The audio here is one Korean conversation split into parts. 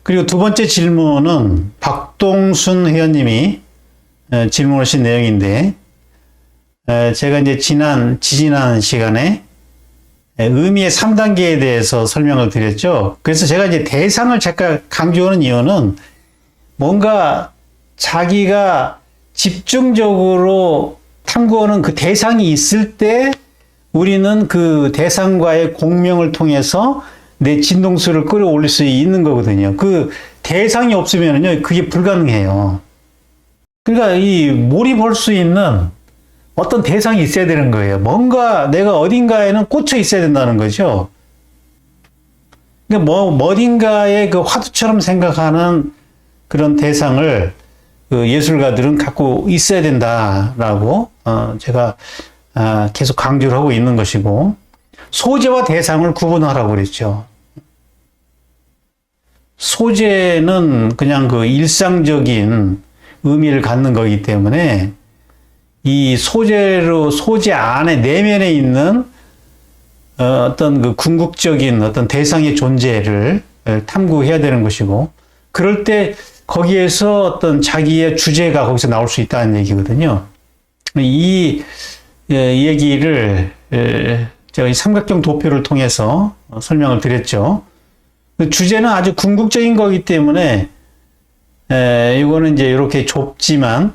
그리고 두 번째 질문은 박동순 회원님이 질문하신 내용인데, 제가 이제 지지난 시간에 의미의 3단계에 대해서 설명을 드렸죠. 그래서 제가 이제 대상을 잠깐 강조하는 이유는 뭔가 자기가 집중적으로 탐구하는 그 대상이 있을 때 우리는 그 대상과의 공명을 통해서 내 진동수를 끌어올릴 수 있는 거거든요. 그 대상이 없으면요, 그게 불가능해요. 그러니까 이 몰입할 수 있는 어떤 대상이 있어야 되는 거예요. 뭔가 내가 어딘가에는 꽂혀 있어야 된다는 거죠. 그러니까 어딘가에 그 화두처럼 생각하는 그런 대상을 그 예술가들은 갖고 있어야 된다라고 제가 계속 강조를 하고 있는 것이고, 소재와 대상을 구분하라고 그랬죠. 소재는 그냥 그 일상적인 의미를 갖는 거기 때문에 이 소재 안에 내면에 있는 어떤 그 궁극적인 어떤 대상의 존재를 탐구해야 되는 것이고, 그럴 때 거기에서 어떤 자기의 주제가 거기서 나올 수 있다는 얘기거든요. 이 얘기를 제가 이 삼각형 도표를 통해서 설명을 드렸죠. 주제는 아주 궁극적인 거기 때문에 이거는 이제 이렇게 좁지만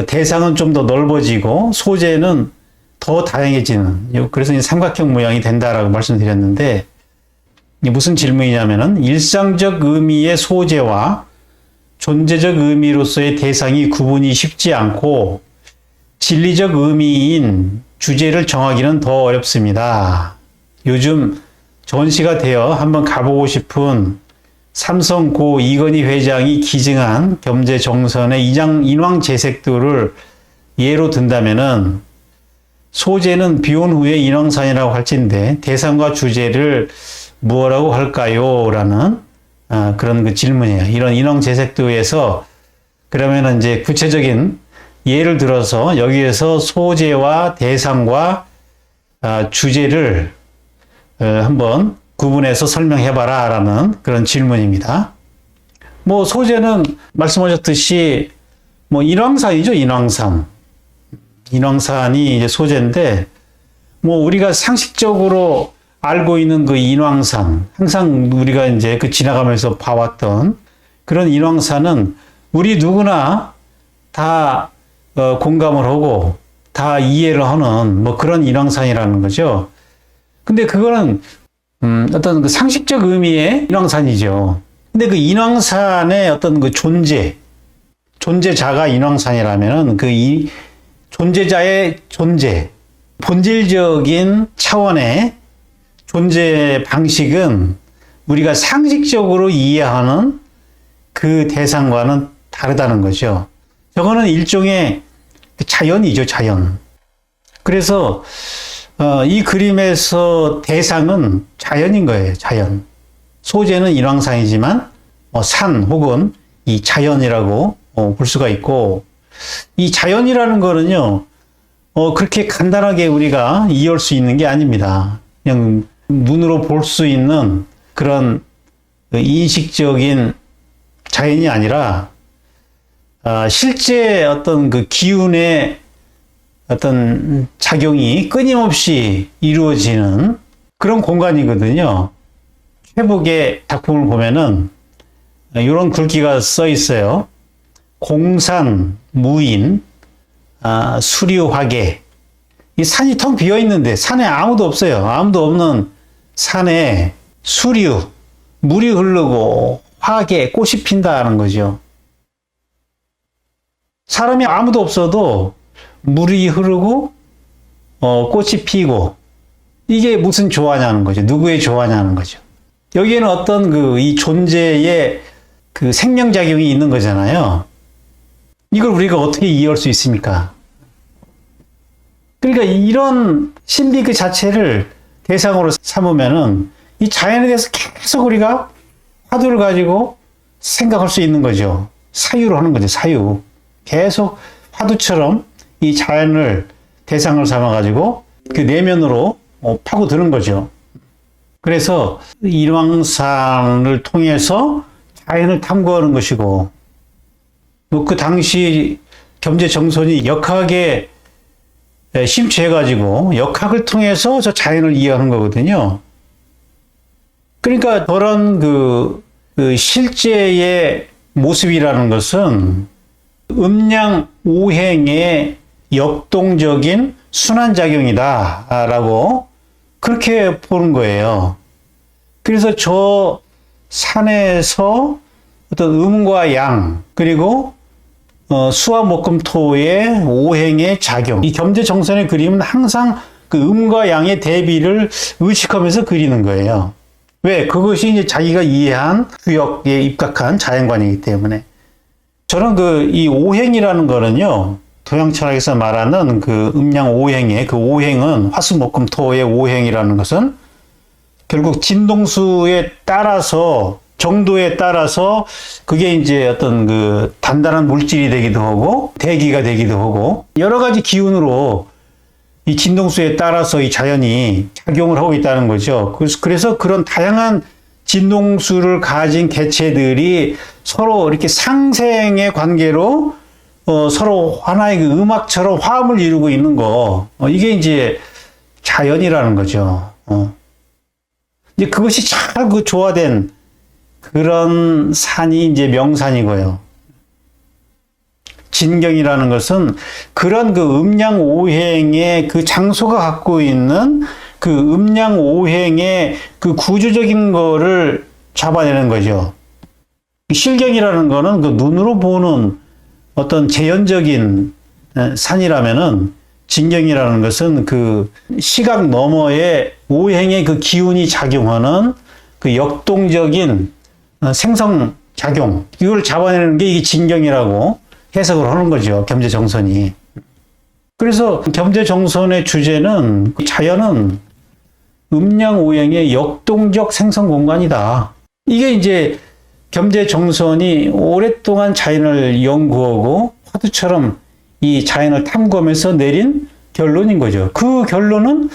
대상은 좀 더 넓어지고 소재는 더 다양해지는, 그래서 이 삼각형 모양이 된다라고 말씀드렸는데, 무슨 질문이냐면은 일상적 의미의 소재와 존재적 의미로서의 대상이 구분이 쉽지 않고 진리적 의미인 주제를 정하기는 더 어렵습니다. 요즘 전시가 되어 한번 가보고 싶은 삼성 고 이건희 회장이 기증한 겸재 정선의 인왕 재색도를 예로 든다면은, 소재는 비온 후에 인왕산이라고 할진데 대상과 주제를 무엇라고 할까요? 라는 그런 그 질문이에요. 이런 인왕 재색도에서 그러면은 이제 구체적인 예를 들어서 여기에서 소재와 대상과 주제를 한번 구분해서 설명해봐라 라는 그런 질문입니다. 뭐 소재는 말씀하셨듯이 뭐 인왕산이죠. 인왕산이 이제 소재인데, 뭐 우리가 상식적으로 알고 있는 그 인왕산, 항상 우리가 이제 그 지나가면서 봐왔던 그런 인왕산은 우리 누구나 다 공감을 하고 다 이해를 하는 뭐 그런 인왕산이라는 거죠. 근데 그거는 어떤 그 상식적 의미의 인왕산이죠. 근데 그 인왕산의 어떤 그 존재자가 인왕산이라면은 그 존재자의 존재, 본질적인 차원의 존재 방식은 우리가 상식적으로 이해하는 그 대상과는 다르다는 거죠. 저거는 일종의 자연이죠, 자연. 그래서 이 그림에서 대상은 자연인 거예요, 자연. 소재는 인왕산이지만 산 혹은 이 자연이라고 볼 수가 있고, 이 자연이라는 거는요, 그렇게 간단하게 우리가 이해할 수 있는 게 아닙니다. 그냥 눈으로 볼 수 있는 그런 인식적인 자연이 아니라 실제 어떤 그 기운의 어떤 작용이 끊임없이 이루어지는 그런 공간이거든요. 최복의 작품을 보면은 이런 글귀가 써 있어요. 공산, 무인, 수류화계. 이 산이 텅 비어 있는데 산에 아무도 없어요. 아무도 없는 산에 수류, 물이 흐르고 화계, 꽃이 핀다는 거죠. 사람이 아무도 없어도 물이 흐르고 꽃이 피고, 이게 무슨 조화냐는 거죠. 누구의 조화냐는 거죠. 여기에는 어떤 이 존재의 그 생명작용이 있는 거잖아요. 이걸 우리가 어떻게 이해할 수 있습니까? 그러니까 이런 신비 그 자체를 대상으로 삼으면은 이 자연에 대해서 계속 우리가 화두를 가지고 생각할 수 있는 거죠. 사유로 하는 거죠, 사유. 계속 화두처럼 이 자연을 대상을 삼아가지고 그 내면으로 파고드는 거죠. 그래서 인왕산을 통해서 자연을 탐구하는 것이고, 뭐 그 당시 겸재 정선이 역학에 심취해가지고 역학을 통해서 저 자연을 이해하는 거거든요. 그러니까 저런 그 실제의 모습이라는 것은 음양 오행의 역동적인 순환작용이다라고 그렇게 보는 거예요. 그래서 저 산에서 어떤 음과 양, 그리고 수화 목금 토의 오행의 작용, 이 겸재정선의 그림은 항상 그 음과 양의 대비를 의식하면서 그리는 거예요. 왜? 그것이 이제 자기가 이해한 규역에 입각한 자연관이기 때문에. 저는 이 오행이라는 거는요, 도양철학에서 말하는 그 음양 오행의 그 오행은 화수목금토의 오행이라는 것은 결국 진동수에 따라서 정도에 따라서 그게 이제 어떤 그 단단한 물질이 되기도 하고 대기가 되기도 하고 여러 가지 기운으로 이 진동수에 따라서 이 자연이 작용을 하고 있다는 거죠. 그래서 그런 다양한 진동수를 가진 개체들이 서로 이렇게 상생의 관계로 서로 하나의 그 음악처럼 화음을 이루고 있는 거, 이게 이제 자연이라는 거죠. 이제 그것이 잘 그 조화된 그런 산이 이제 명산이고요. 진경이라는 것은 그런 그 음양 오행의 그 장소가 갖고 있는 그 음양 오행의 그 구조적인 거를 잡아내는 거죠. 실경이라는 거는 그 눈으로 보는 어떤 재현적인 산이라면은 진경이라는 것은 그 시각 너머의 오행의 그 기운이 작용하는 그 역동적인 생성작용, 이걸 잡아내는 게 이게 진경이라고 해석을 하는 거죠. 겸재정선이. 그래서 겸재정선의 주제는 자연은 음양 오행의 역동적 생성 공간이다. 이게 이제 겸재정선이 오랫동안 자연을 연구하고 화두처럼 이 자연을 탐구하면서 내린 결론인 거죠. 그 결론은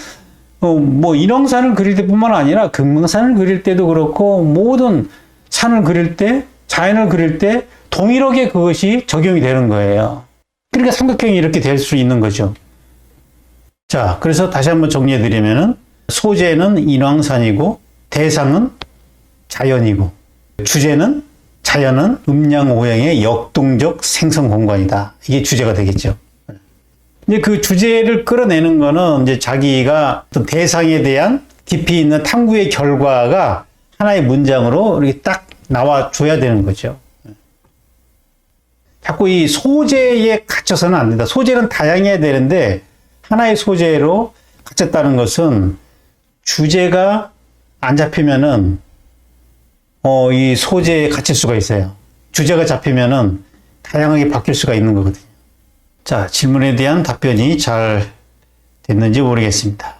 뭐 인왕산을 그릴 때뿐만 아니라 금강산을 그릴 때도 그렇고 모든 산을 그릴 때, 자연을 그릴 때 동일하게 그것이 적용이 되는 거예요. 그러니까 삼각형이 이렇게 될 수 있는 거죠. 자, 그래서 다시 한번 정리해 드리면은 소재는 인왕산이고 대상은 자연이고 주제는 자연은 음양 오행의 역동적 생성 공간이다. 이게 주제가 되겠죠. 이제 그 주제를 끌어내는 거는 이제 자기가 어떤 대상에 대한 깊이 있는 탐구의 결과가 하나의 문장으로 이렇게 딱 나와줘야 되는 거죠. 자꾸 이 소재에 갇혀서는 안 된다. 소재는 다양해야 되는데 하나의 소재로 갇혔다는 것은 주제가 안 잡히면은 이 소재에 갇힐 수가 있어요. 주제가 잡히면은 다양하게 바뀔 수가 있는 거거든요. 자, 질문에 대한 답변이 잘 됐는지 모르겠습니다.